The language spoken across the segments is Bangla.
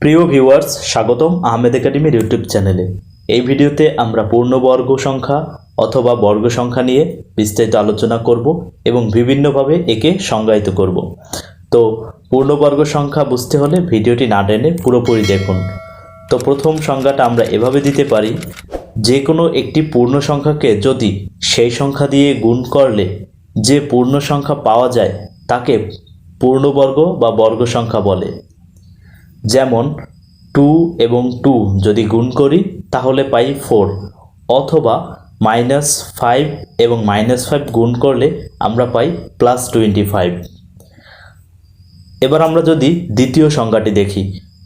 প্রিয় ভিউয়ার্স, স্বাগতম আহমেদ একাডেমির ইউটিউব চ্যানেলে। এই ভিডিওতে আমরা পূর্ণবর্গ সংখ্যা অথবা বর্গ সংখ্যা নিয়ে বিস্তারিত আলোচনা করব এবং বিভিন্নভাবে একে সংজ্ঞায়িত করব। তো পূর্ণবর্গ সংখ্যা বুঝতে হলে ভিডিওটি না টেনে পুরোপুরি দেখুন। তো প্রথম সংজ্ঞাটা আমরা এভাবে দিতে পারি, যে কোনো একটি পূর্ণ সংখ্যাকে যদি সেই সংখ্যা দিয়ে গুণ করলে যে পূর্ণ সংখ্যা পাওয়া যায় তাকে পূর্ণবর্গ বা বর্গ সংখ্যা বলে। যেমন 2 এবং 2 যদি গুণ করি তাহলে পাই 4, অথবা -5 এবং -5 গুণ করলে আমরা পাই +25। এবার আমরা যদি দ্বিতীয় সংখ্যাটি দেখি,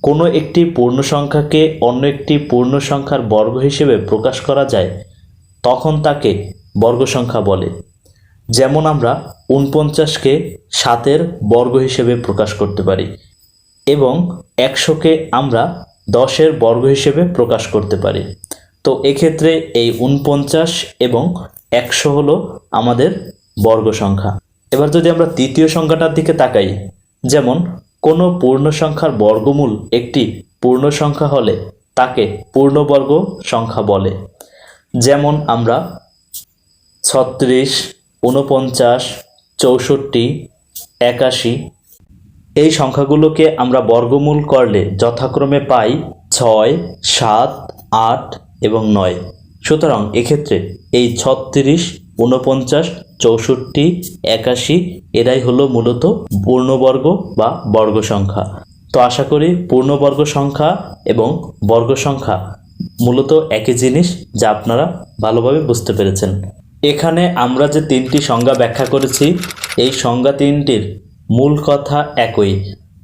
কোনো একটি পূর্ণ সংখ্যাকে অন্য একটি পূর্ণ সংখ্যার বর্গ হিসেবে প্রকাশ করা যায় তখন তাকে বর্গ সংখ্যা বলে। যেমন আমরা 49কে 7-এর বর্গ হিসেবে প্রকাশ করতে পারি এবং 100কে আমরা 10-এর বর্গ হিসেবে প্রকাশ করতে পারি। তো এক্ষেত্রে এই 49 এবং 100 হলো আমাদের বর্গ সংখ্যা। এবার যদি আমরা তৃতীয় সংখ্যাটার দিকে তাকাই, যেমন কোনো পূর্ণ সংখ্যার বর্গমূল একটি পূর্ণ সংখ্যা হলে তাকে পূর্ণবর্গ সংখ্যা বলে। যেমন আমরা 36, 49, 64, 81 এই সংখ্যাগুলোকে আমরা বর্গমূল করলে যথাক্রমে পাই 6, 7, 8 এবং 9। সুতরাং এক্ষেত্রে এই 36, 49, 64, 81 এরাই হলো মূলত পূর্ণবর্গ বা বর্গ সংখ্যা। তো আশা করি পূর্ণবর্গ সংখ্যা এবং বর্গ সংখ্যা মূলত একই জিনিস, যা আপনারা ভালোভাবে বুঝতে পেরেছেন। এখানে আমরা যে তিনটি সংজ্ঞা ব্যাখ্যা করেছি, এই সংজ্ঞা তিনটির মূল কথা একই।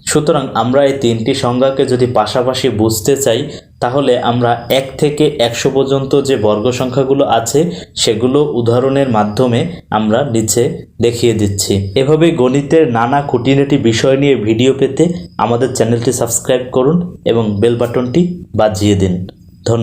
সুতরাং আমরা এই তিনটি সংজ্ঞাকে যদি পাশাপাশি বুঝতে চাই তাহলে আমরা 1 থেকে 100 পর্যন্ত যে বর্গ সংখ্যাগুলো আছে সেগুলো উদাহরণের মাধ্যমে আমরা নিচে দেখিয়ে দিচ্ছি। এভাবে গণিতের নানা খুঁটিনাটি বিষয় নিয়ে ভিডিও পেতে আমাদের চ্যানেলটি সাবস্ক্রাইব করুন এবং বেল বাটনটি বাজিয়ে দিন।